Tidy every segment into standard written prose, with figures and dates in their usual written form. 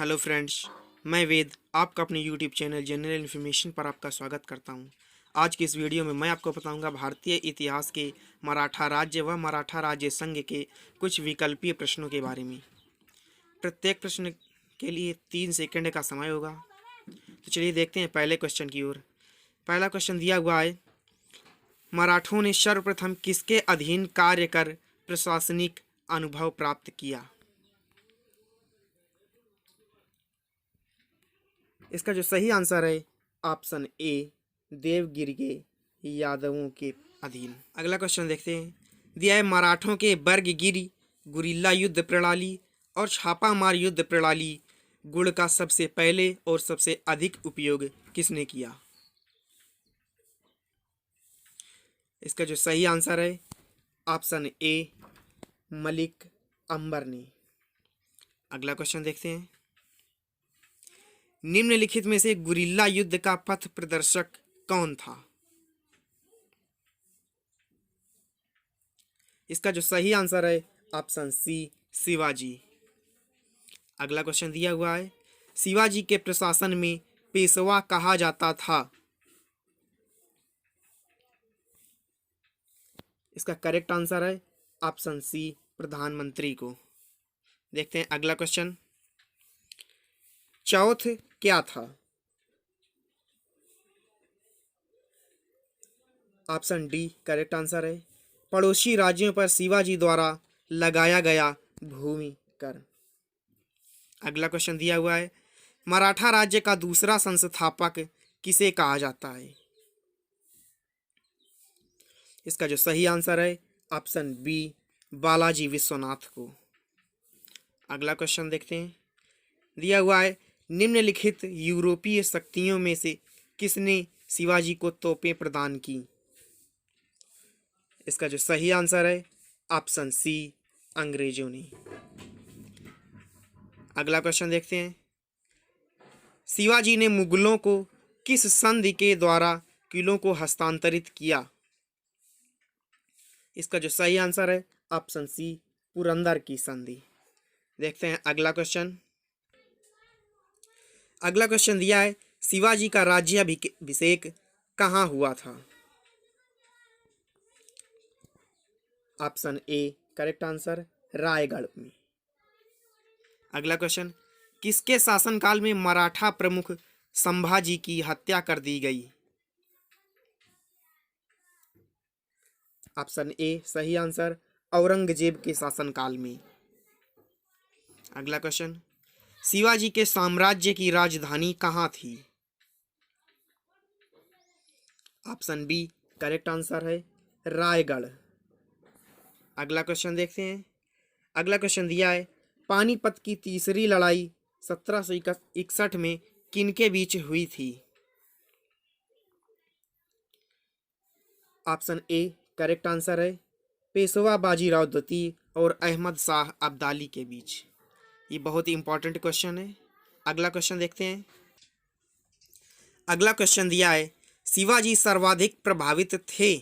Hello friends, मैं वेद आपका अपने यूट्यूब चैनल जनरल इन्फॉर्मेशन पर आपका स्वागत करता हूं। आज की इस वीडियो में मैं आपको बताऊंगा भारतीय इतिहास के मराठा राज्य व मराठा राज्य संघ के कुछ विकल्पीय प्रश्नों के बारे में। प्रत्येक प्रश्न के लिए 3 सेकंड का समय होगा। तो चलिए देखते हैं पहले क्वेश्चन की ओर। पहला क्वेश्चन दिया हुआ है, मराठों ने सर्वप्रथम किसके अधीन कार्य कर प्रशासनिक अनुभव प्राप्त किया? इसका जो सही आंसर है ऑप्शन ए, देवगिरी के यादवों के अधीन। अगला क्वेश्चन देखते हैं। दिया है, मराठों के वर्गगिरी, गुरिल्ला युद्ध प्रणाली और छापामार युद्ध प्रणाली गुण का सबसे पहले और सबसे अधिक उपयोग किसने किया? इसका जो सही आंसर है ऑप्शन ए, मलिक अंबर ने। अगला क्वेश्चन देखते हैं। निम्नलिखित में से गुरिल्ला युद्ध का पथ प्रदर्शक कौन था? इसका जो सही आंसर है ऑप्शन सी, शिवाजी। अगला क्वेश्चन दिया हुआ है, शिवाजी के प्रशासन में पेशवा कहा जाता था। इसका करेक्ट आंसर है ऑप्शन सी, प्रधानमंत्री को। देखते हैं अगला क्वेश्चन। चौथ क्या था? ऑप्शन डी करेक्ट आंसर है, पड़ोसी राज्यों पर शिवाजी द्वारा लगाया गया भूमि कर। अगला क्वेश्चन दिया हुआ है, मराठा राज्य का दूसरा संस्थापक किसे कहा जाता है? इसका जो सही आंसर है ऑप्शन बी, बालाजी विश्वनाथ को। अगला क्वेश्चन देखते हैं। दिया हुआ है, निम्नलिखित यूरोपीय शक्तियों में से किसने शिवाजी को तोपें प्रदान की? इसका जो सही आंसर है ऑप्शन सी, अंग्रेजों ने। अगला क्वेश्चन देखते हैं। शिवाजी ने मुगलों को किस संधि के द्वारा किलों को हस्तांतरित किया? इसका जो सही आंसर है ऑप्शन सी, पुरंदर की संधि। देखते हैं अगला क्वेश्चन। अगला क्वेश्चन दिया है, शिवाजी का राज्याभिषेक कहाँ हुआ था? Option A correct answer, Raigarh में। अगला क्वेश्चन, किसके शासनकाल में मराठा प्रमुख संभाजी की हत्या कर दी गई? ऑप्शन ए सही आंसर, औरंगजेब के शासनकाल में। अगला क्वेश्चन, शिवाजी के साम्राज्य की राजधानी कहाँ थी? ऑप्शन बी करेक्ट आंसर है, रायगढ़। अगला क्वेश्चन देखते हैं। अगला क्वेश्चन दिया है, पानीपत की तीसरी लड़ाई 1761 में किनके बीच हुई थी? ऑप्शन ए करेक्ट आंसर है, पेशवा बाजीराव द्वितीय और अहमद शाह अब्दाली के बीच। ये बहुत ही इंपॉर्टेंट क्वेश्चन है। अगला क्वेश्चन देखते हैं। अगला क्वेश्चन दिया है, शिवाजी सर्वाधिक प्रभावित थे?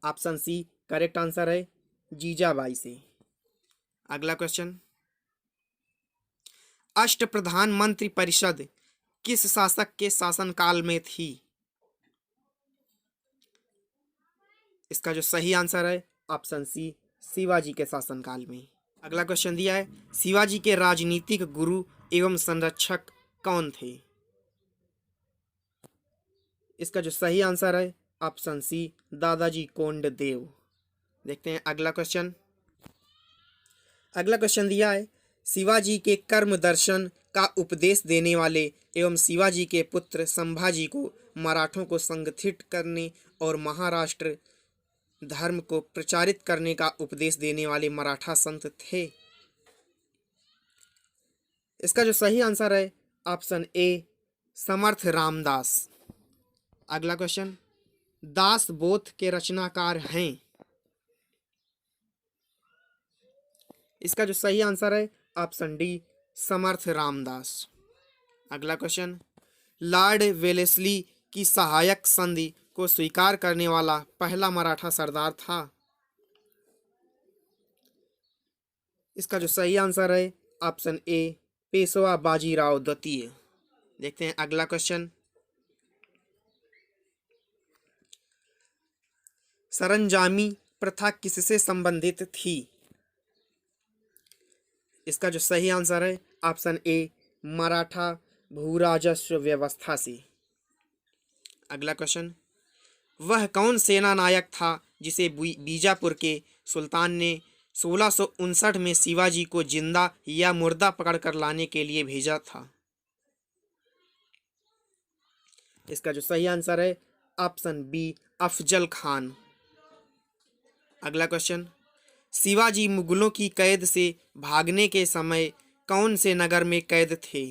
ऑप्शन सी करेक्ट आंसर है, जीजाबाई से। अगला क्वेश्चन, अष्टप्रधान मंत्री परिषद किस शासक के शासनकाल में थी? इसका जो सही आंसर है ऑप्शन सी, शिवाजी के शासनकाल में। अगला क्वेश्चन दिया है, शिवाजी के राजनीतिक गुरु एवं संरक्षक कौन थे? इसका जो सही आंसर है ऑप्शन सी, दादाजी कोंडदेव। देखते हैं अगला क्वेश्चन। अगला क्वेश्चन दिया है, शिवाजी के कर्म दर्शन का उपदेश देने वाले एवं शिवाजी के पुत्र संभाजी को मराठों को संगठित करने और महाराष्ट्र धर्म को प्रचारित करने का उपदेश देने वाले मराठा संत थे? इसका जो सही आंसर है ऑप्शन ए, समर्थ रामदास। अगला क्वेश्चन, दास बोथ के रचनाकार हैं? इसका जो सही आंसर है ऑप्शन डी, समर्थ रामदास। अगला क्वेश्चन, लॉर्ड वेलेस्ली की सहायक संधि को स्वीकार करने वाला पहला मराठा सरदार था? इसका जो सही आंसर है ऑप्शन ए पेशवा बाजीराव द्वितीय। देखते हैं अगला क्वेश्चन। सरंजामी प्रथा किससे संबंधित थी? इसका जो सही आंसर है ऑप्शन ए मराठा भूराजस्व व्यवस्था से। अगला क्वेश्चन। वह कौन सेना नायक था जिसे बीजापुर के सुल्तान ने 1659 में शिवाजी को जिंदा या मुर्दा पकड़कर लाने के लिए भेजा था? इसका जो सही आंसर है ऑप्शन बी अफजल खान। अगला क्वेश्चन। शिवाजी मुगलों की कैद से भागने के समय कौन से नगर में कैद थे?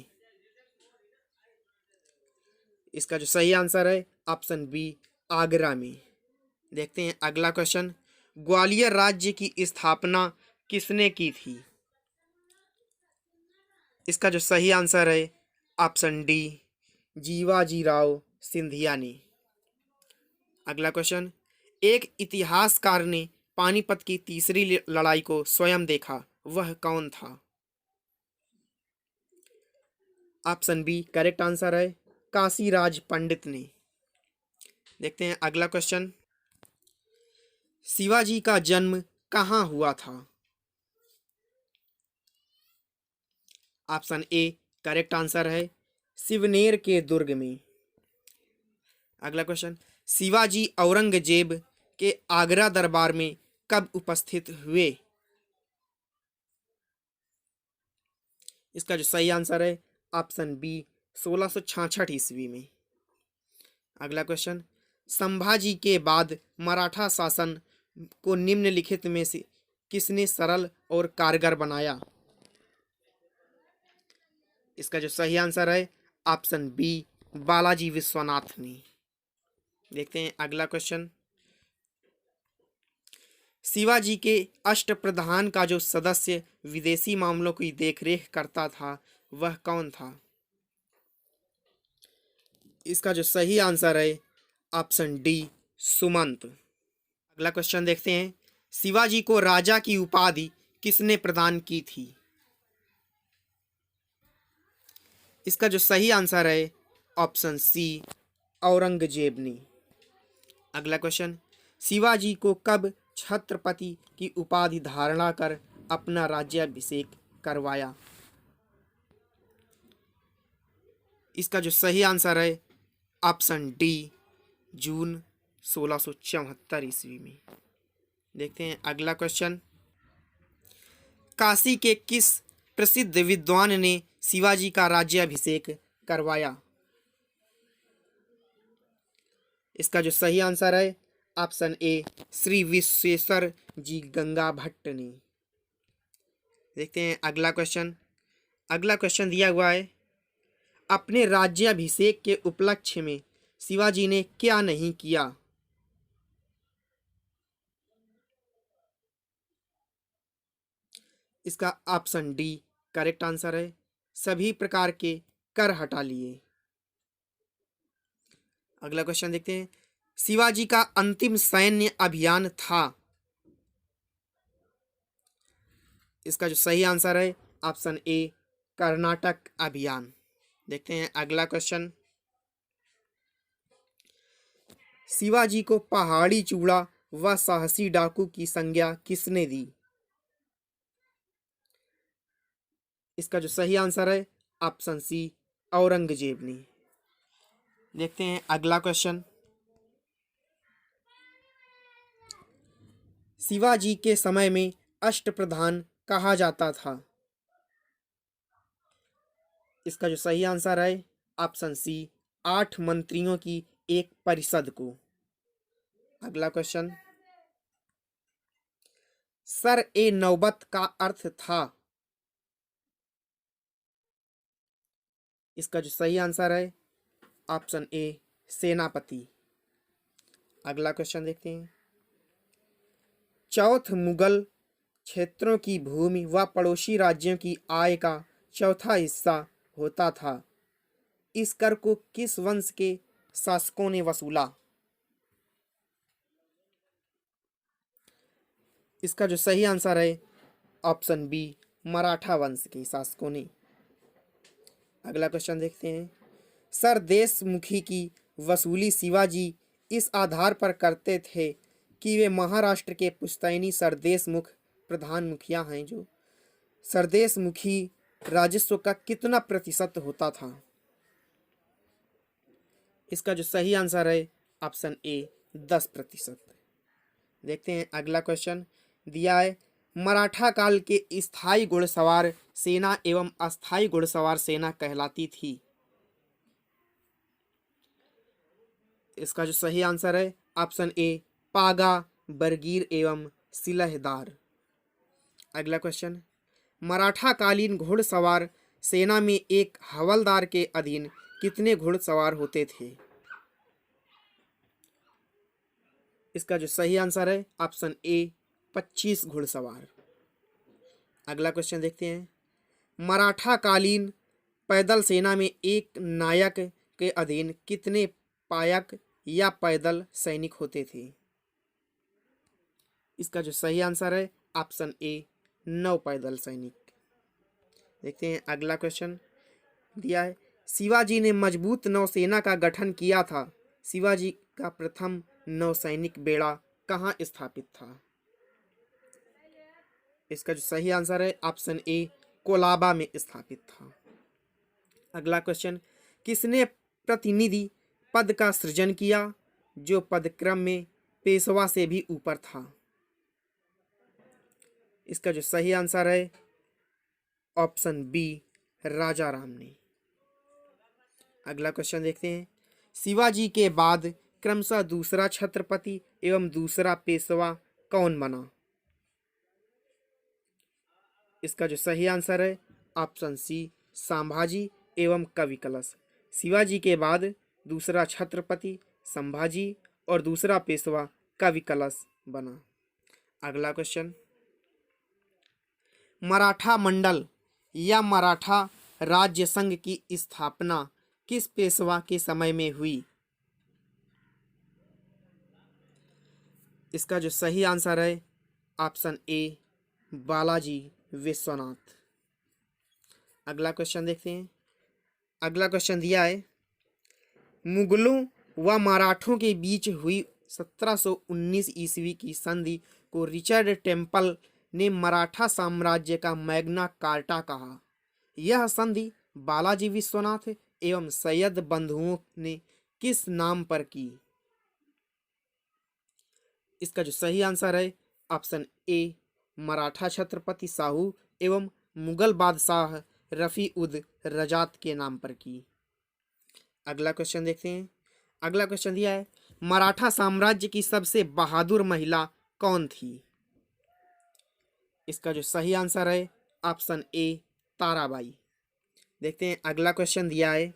इसका जो सही आंसर है ऑप्शन बी आगरा में। देखते हैं अगला क्वेश्चन। ग्वालियर राज्य की स्थापना किसने की थी? इसका जो सही आंसर है ऑप्शन डी जीवाजीराव सिंधिया ने। अगला क्वेश्चन। एक इतिहासकार ने पानीपत की तीसरी लड़ाई को स्वयं देखा, वह कौन था? ऑप्शन बी करेक्ट आंसर है काशीराज पंडित ने। देखते हैं अगला क्वेश्चन। शिवाजी का जन्म कहाँ हुआ था? ऑप्शन ए करेक्ट आंसर है सिवनेर के दुर्ग में। अगला क्वेश्चन। शिवाजी औरंगजेब के आगरा दरबार में कब उपस्थित हुए? इसका जो सही आंसर है ऑप्शन बी 1666 ईस्वी में। अगला क्वेश्चन। संभाजी के बाद मराठा शासन को निम्नलिखित में से किसने सरल और कारगर बनाया? इसका जो सही आंसर है ऑप्शन बी बालाजी विश्वनाथ ने। देखते हैं अगला क्वेश्चन। शिवाजी के अष्टप्रधान का जो सदस्य विदेशी मामलों की देखरेख करता था वह कौन था? इसका जो सही आंसर है ऑप्शन डी सुमंत। अगला क्वेश्चन देखते हैं। शिवाजी को राजा की उपाधि किसने प्रदान की थी? इसका जो सही आंसर है ऑप्शन सी औरंगजेब ने। अगला क्वेश्चन। शिवाजी को कब छत्रपति की उपाधि धारणा कर अपना राज्याभिषेक करवाया? इसका जो सही आंसर है ऑप्शन डी जून 1674 ईस्वी में। देखते हैं अगला क्वेश्चन। काशी के किस प्रसिद्ध विद्वान ने शिवाजी का राज्याभिषेक करवाया? इसका जो सही आंसर है ऑप्शन ए श्री विश्वेश्वर जी गंगा भट्ट ने। देखते हैं अगला क्वेश्चन। अगला क्वेश्चन दिया हुआ है। अपने राज्याभिषेक के उपलक्ष्य में शिवाजी ने क्या नहीं किया? इसका ऑप्शन डी करेक्ट आंसर है सभी प्रकार के कर हटा लिए। अगला क्वेश्चन देखते हैं। शिवाजी का अंतिम सैन्य अभियान था? इसका जो सही आंसर है ऑप्शन ए कर्नाटक अभियान। देखते हैं अगला क्वेश्चन। शिवाजी को पहाड़ी चूड़ा व साहसी डाकू की संज्ञा किसने दी? इसका जो सही आंसर है ऑप्शन सी औरंगजेब ने। देखते हैं अगला क्वेश्चन। शिवाजी के समय में अष्टप्रधान कहा जाता था? इसका जो सही आंसर है ऑप्शन सी 8 मंत्रियों की एक परिषद को। अगला क्वेश्चन। सर ए नौबत का अर्थ था? इसका जो सही आंसर है ऑप्शन ए सेनापति। अगला क्वेश्चन देखते हैं। चौथ मुगल क्षेत्रों की भूमि व पड़ोसी राज्यों की आय का चौथा हिस्सा होता था। इस कर को किस वंश के शासकों ने वसूला? इसका जो सही आंसर है ऑप्शन बी मराठा वंश के शासकों ने। अगला क्वेश्चन देखते हैं। सरदेशमुखी की वसूली शिवाजी इस आधार पर करते थे कि वे महाराष्ट्र के पुश्तैनी सरदेशमुख प्रधान मुखिया हैं। जो सरदेशमुखी राजस्व का कितना प्रतिशत होता था? इसका जो सही आंसर है ऑप्शन ए 10%। देखते हैं अगला क्वेश्चन दिया है। मराठा काल के स्थायी घुड़सवार सेना एवं अस्थायी घुड़सवार सेना कहलाती थी। इसका जो सही आंसर है ऑप्शन ए पागा, बरगीर एवं सिलहदार। अगला क्वेश्चन, मराठा कालीन घुड़सवार सेना में एक हवलदार के अधीन कितने घुड़सवार होते थे? इसका जो सही आंसर है ऑप्शन ए 25 घुड़सवार। अगला क्वेश्चन देखते हैं। मराठा कालीन पैदल सेना में एक नायक के अधीन कितने पायक या पैदल सैनिक होते थे? इसका जो सही आंसर है ऑप्शन ए 9 पैदल सैनिक। देखते हैं अगला क्वेश्चन दिया है। शिवाजी ने मजबूत नौसेना का गठन किया था। शिवाजी का प्रथम नौसैनिक बेड़ा कहाँ स्थापित था? इसका जो सही आंसर है ऑप्शन ए कोलाबा में स्थापित था। अगला क्वेश्चन, किसने प्रतिनिधि पद का सृजन किया जो पदक्रम में पेशवा से भी ऊपर था? इसका जो सही आंसर है ऑप्शन बी राजा राम ने। अगला क्वेश्चन देखते हैं। शिवाजी के बाद क्रमशः दूसरा छत्रपति एवं दूसरा पेशवा कौन बना? इसका जो सही आंसर है ऑप्शन सी संभाजी एवं कवि कलश। शिवाजी के बाद दूसरा छत्रपति संभाजी और दूसरा पेशवा कवि कलश बना। अगला क्वेश्चन, मराठा मंडल या मराठा राज्य संघ की स्थापना किस पेशवा के समय में हुई? इसका जो सही आंसर है ऑप्शन ए बालाजी विश्वनाथ। अगला क्वेश्चन देखते हैं। अगला क्वेश्चन दिया है। मुगलों व मराठों के बीच हुई 1719 ईस्वी की संधि को रिचर्ड टेम्पल ने मराठा साम्राज्य का मैग्ना कार्टा कहा। यह संधि बालाजी विश्वनाथ एवं सैयद बंधुओं ने किस नाम पर की? इसका जो सही आंसर है ऑप्शन ए मराठा छत्रपति शाहू एवं मुगल बादशाह रफी उद रजात के नाम पर की। अगला क्वेश्चन देखते हैं। अगला क्वेश्चन दिया है। मराठा साम्राज्य की सबसे बहादुर महिला कौन थी? इसका जो सही आंसर है ऑप्शन ए ताराबाई। देखते हैं अगला क्वेश्चन दिया है।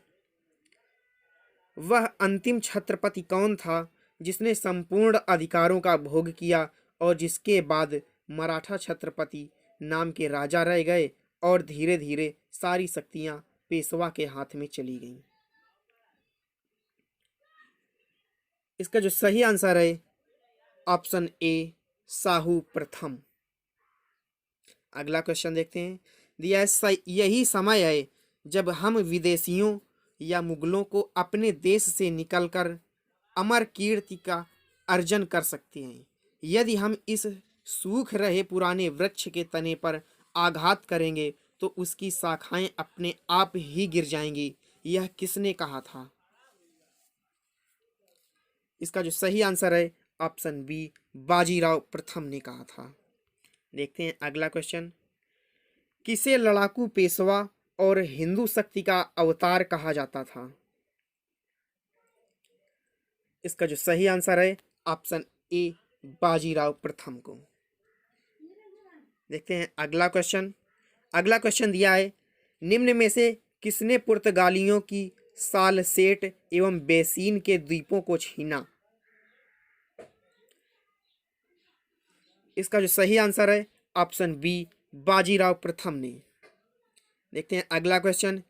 वह अंतिम छत्रपति कौन था जिसने संपूर्ण अधिकारों का भोग किया और जिसके बाद मराठा छत्रपति नाम के राजा रह गए और धीरे धीरे सारी शक्तियां पेशवा के हाथ में चली गईं? इसका जो सही आंसर है ऑप्शन ए शाहू प्रथम। अगला क्वेश्चन देखते हैं। दिया है यही समय है जब हम विदेशियों या मुगलों को अपने देश से निकलकर अमर कीर्ति का अर्जन कर सकते हैं। यदि हम इस सूख रहे पुराने वृक्ष के तने पर आघात करेंगे तो उसकी शाखाएं अपने आप ही गिर जाएंगी। यह किसने कहा था? इसका जो सही आंसर है ऑप्शन बी बाजीराव प्रथम ने कहा था। देखते हैं अगला क्वेश्चन। किसे लड़ाकू पेशवा और हिंदू शक्ति का अवतार कहा जाता था? इसका जो सही आंसर है ऑप्शन ए बाजीराव प्रथम को। देखते हैं अगला क्वेश्चन। अगला क्वेश्चन दिया है। निम्न में से किसने पुर्तगालियों की सालसेट एवं बेसीन के द्वीपों को छीना? इसका जो सही आंसर है ऑप्शन बी बाजीराव प्रथम ने। देखते हैं अगला क्वेश्चन।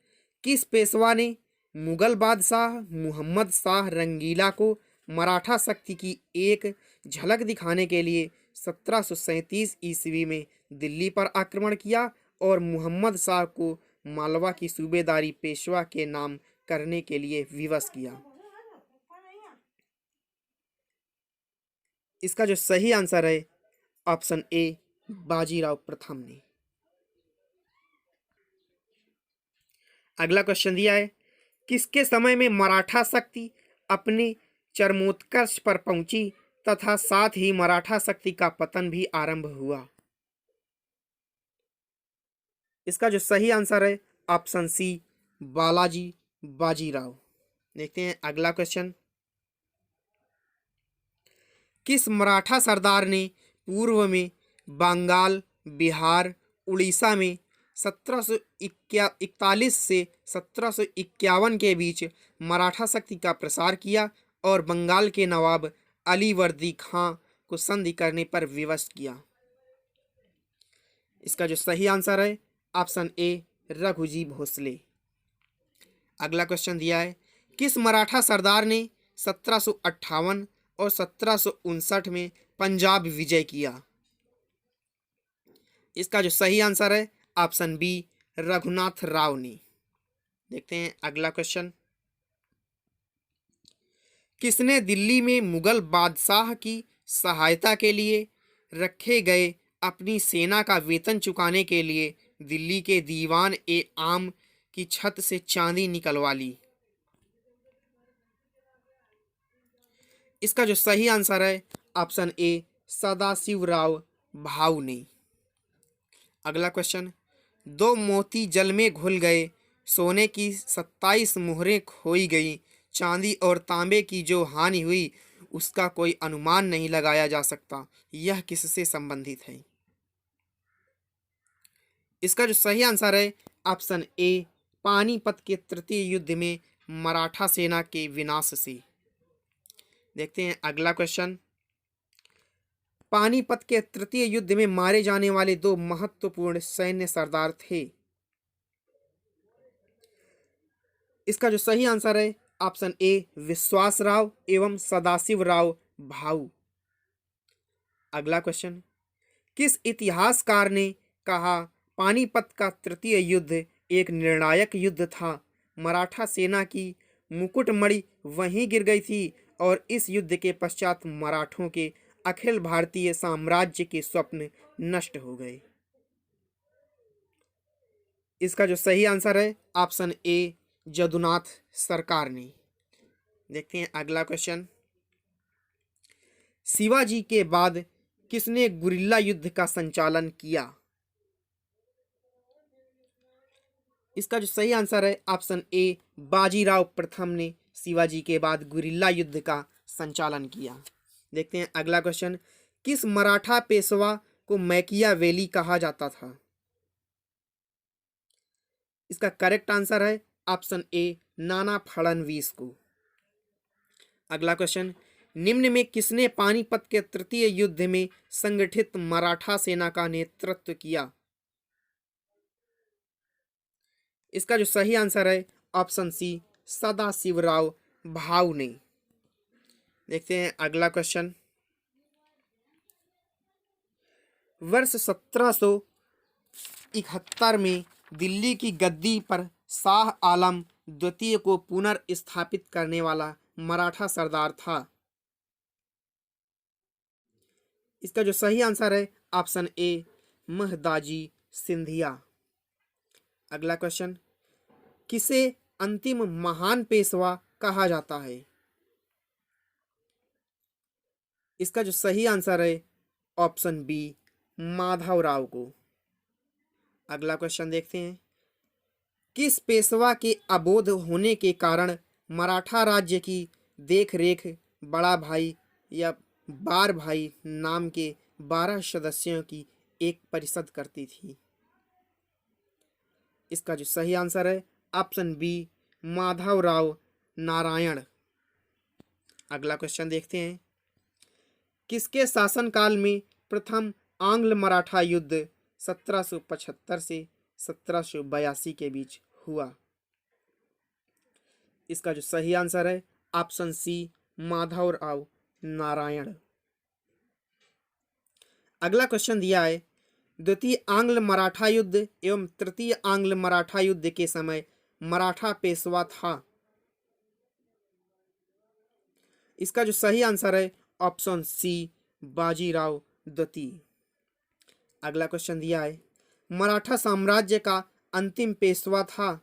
किस पेशवा ने मुगल बादशाह मुहम्मद शाह रंगीला को मराठा शक्ति की एक झलक दिखाने के लिए 1737 ईस्वी में दिल्ली पर आक्रमण किया और मोहम्मद शाह को मालवा की सूबेदारी पेशवा के नाम करने के लिए विवश किया। इसका जो सही आंसर है ऑप्शन ए बाजीराव प्रथम ने। अगला क्वेश्चन दिया है, किसके समय में मराठा शक्ति अपने चरमोत्कर्ष पर पहुंची तथा साथ ही मराठा शक्ति का पतन भी आरंभ हुआ। इसका जो सही आंसर है ऑप्शन सी बालाजी बाजीराव। देखते हैं अगला क्वेश्चन, किस मराठा सरदार ने पूर्व में बंगाल, बिहार, उड़ीसा में 1741 से 1751 के बीच मराठा शक्ति का प्रसार किया और बंगाल के नवाब अलीवर्दी खां को संधि करने पर विवश किया। इसका जो सही आंसर है ऑप्शन ए रघुजी भोसले। अगला क्वेश्चन दिया है, किस मराठा सरदार ने 1758 और 1759 में पंजाब विजय किया। इसका जो सही आंसर है ऑप्शन बी रघुनाथ राव ने। देखते हैं अगला क्वेश्चन, किसने दिल्ली में मुगल बादशाह की सहायता के लिए रखे गए अपनी सेना का वेतन चुकाने के लिए दिल्ली के दीवान ए आम की छत से चांदी निकलवा ली। इसका जो सही आंसर है ऑप्शन ए सदाशिवराव भाऊ ने। अगला क्वेश्चन, दो मोती जल में घुल गए, सोने की 27 मोहरें खोई गई, चांदी और तांबे की जो हानि हुई उसका कोई अनुमान नहीं लगाया जा सकता, यह किससे संबंधित है। इसका जो सही आंसर है ऑप्शन ए पानीपत के तृतीय युद्ध में मराठा सेना के विनाश से। देखते हैं अगला क्वेश्चन, पानीपत के तृतीय युद्ध में मारे जाने वाले दो महत्वपूर्ण सैन्य सरदार थे। इसका जो सही आंसर है ऑप्शन ए विश्वासराव एवं सदाशिवराव भाऊ। अगला क्वेश्चन, किस इतिहासकार ने कहा पानीपत का तृतीय युद्ध एक निर्णायक युद्ध था, मराठा सेना की मुकुटमणि वहीं गिर गई थी और इस युद्ध के पश्चात मराठों के अखिल भारतीय साम्राज्य के स्वप्न नष्ट हो गए। इसका जो सही आंसर है ऑप्शन ए जदुनाथ सरकार ने। देखते हैं अगला क्वेश्चन, शिवाजी के बाद किसने गुरिल्ला युद्ध का संचालन किया। इसका जो सही आंसर है ऑप्शन ए बाजीराव प्रथम ने शिवाजी के बाद गुरिल्ला युद्ध का संचालन किया। देखते हैं अगला क्वेश्चन, किस मराठा पेशवा को मैकियावेली कहा जाता था। इसका करेक्ट आंसर है ऑप्शन ए नाना फड़नवीस को। अगला क्वेश्चन, निम्न में किसने पानीपत के तृतीय युद्ध में संगठित मराठा सेना का नेतृत्व किया। इसका जो सही आंसर है ऑप्शन सी सदाशिवराव भाऊ ने। देखते हैं अगला क्वेश्चन, वर्ष 1771 में दिल्ली की गद्दी पर शाह आलम द्वितीय को पुनर्स्थापित करने वाला मराठा सरदार था। इसका जो सही आंसर है ऑप्शन ए महदाजी सिंधिया। अगला क्वेश्चन, किसे अंतिम महान पेशवा कहा जाता है। इसका जो सही आंसर है ऑप्शन बी माधवराव को। अगला क्वेश्चन देखते हैं, किस पेशवा के अबोध होने के कारण मराठा राज्य की देखरेख बड़ा भाई या बार भाई नाम के 12 सदस्यों की एक परिषद करती थी। इसका जो सही आंसर है ऑप्शन बी माधवराव नारायण। अगला क्वेश्चन देखते हैं, किसके शासनकाल में प्रथम आंग्ल मराठा युद्ध 1775 से 1782 के बीच हुआ। इसका जो सही आंसर है ऑप्शन सी माधवराव नारायण। अगला क्वेश्चन दिया है, द्वितीय आंग्ल मराठा युद्ध एवं तृतीय आंग्ल मराठा युद्ध के समय मराठा पेशवा था। इसका जो सही आंसर है ऑप्शन सी बाजीराव द्वितीय। अगला क्वेश्चन दिया है मराठा साम्राज्य का अंतिम पेशवा था।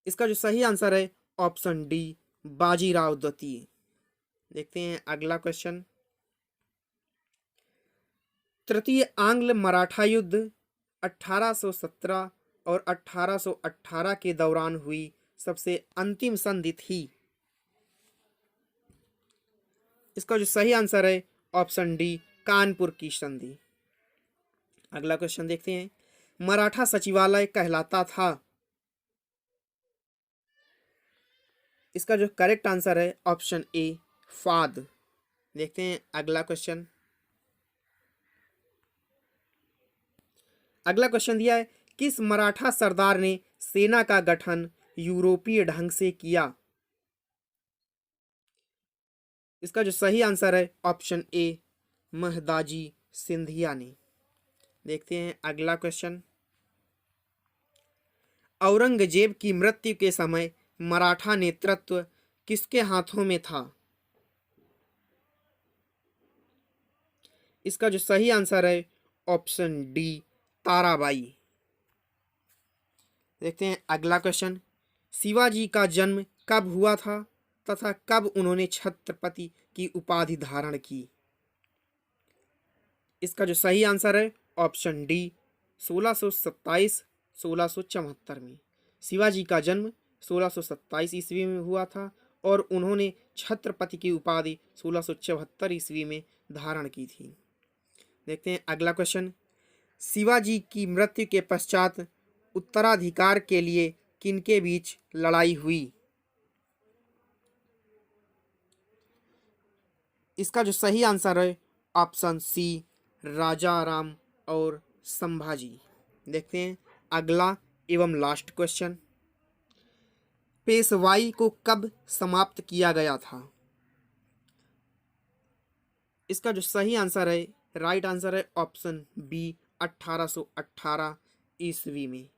इसका जो सही आंसर है ऑप्शन डी बाजीराव द्वितीय। देखते हैं अगला क्वेश्चन। तृतीय आंग्ल मराठा युद्ध 1817 और 1818 के दौरान हुई सबसे अंतिम संधि थी। इसका जो सही आंसर है ऑप्शन डी कानपुर की संधि। अगला क्वेश्चन देखते हैं मराठा सचिवालय कहलाता था। इसका जो करेक्ट आंसर है ऑप्शन ए फाद। देखते हैं अगला क्वेश्चन। अगला क्वेश्चन दिया है किस मराठा सरदार ने सेना का गठन यूरोपीय ढंग से किया। इसका जो सही आंसर है ऑप्शन ए महदाजी सिंधिया ने। देखते हैं अगला क्वेश्चन। औरंगजेब की मृत्यु के समय मराठा नेतृत्व किसके हाथों में था। इसका जो सही आंसर है ऑप्शन डी ताराबाई। देखते हैं अगला क्वेश्चन। शिवाजी का जन्म कब हुआ था तथा कब उन्होंने छत्रपति की उपाधि धारण की। इसका जो सही आंसर है ऑप्शन डी 1627-1674 में। शिवाजी का जन्म 1627 ईस्वी में हुआ था और उन्होंने छत्रपति की उपाधि 1674 ईस्वी में धारण की थी। देखते हैं अगला क्वेश्चन। शिवाजी की मृत्यु के पश्चात उत्तराधिकार के लिए किनके बीच लड़ाई हुई। इसका जो सही आंसर है ऑप्शन सी राजा राम और संभाजी। देखते हैं अगला एवं लास्ट क्वेश्चन। पेशवाई को कब समाप्त किया गया था। इसका जो सही आंसर है राइट आंसर है ऑप्शन बी 1818 ईस्वी में।